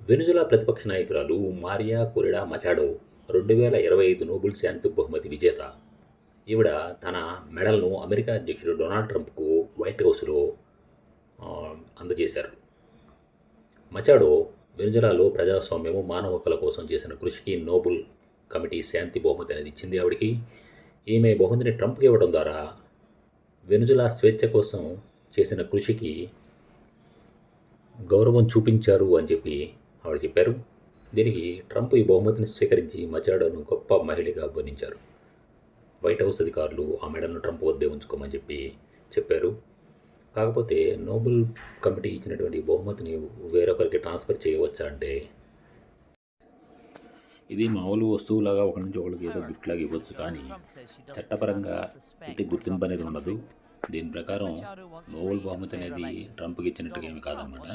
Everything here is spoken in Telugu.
వెనుజులా ప్రతిపక్ష నాయకురాలు మారియా కొరిడా మచాడో 2025 నోబెల్ శాంతి బహుమతి విజేత. ఈవిడ తన మెడల్ను అమెరికా అధ్యక్షుడు డొనాల్డ్ ట్రంప్కు వైట్ హౌస్లో అందజేశారు. మచాడో వెనుజులాలో ప్రజాస్వామ్యము, మానవ హక్కుల కోసం చేసిన కృషికి నోబెల్ కమిటీ శాంతి బహుమతి అనేది ఇచ్చింది ఆవిడికి. ఈమె బహుమతిని ట్రంప్కి ఇవ్వడం ద్వారా వెనుజులా స్వేచ్ఛ కోసం చేసిన కృషికి గౌరవం చూపించారు అని చెప్పి ఆవిడ చెప్పారు. దీనికి ట్రంప్ ఈ బహుమతిని స్వీకరించి మచాడోను గొప్ప మహిళగా అభివర్ణించారు. వైట్ హౌస్ అధికారులు ఆ మెడల్ను ట్రంప్ వద్దే ఉంచుకోమని చెప్పారు. కాకపోతే నోబెల్ కమిటీ ఇచ్చినటువంటి బహుమతిని వేరొకరికి ట్రాన్స్ఫర్ చేయవచ్చా అంటే, ఇది మామూలు వస్తువులాగా ఒకరి నుంచి ఒకరికి ఏదో గిఫ్ట్ లాగా ఇవ్వచ్చు, కానీ చట్టపరంగా ఇది గుర్తింపు అనేది ఉండదు. దీని ప్రకారం నోబెల్ బహుమతి అనేది ట్రంప్కి ఇచ్చినట్టుగా ఏమి కాదనమాట.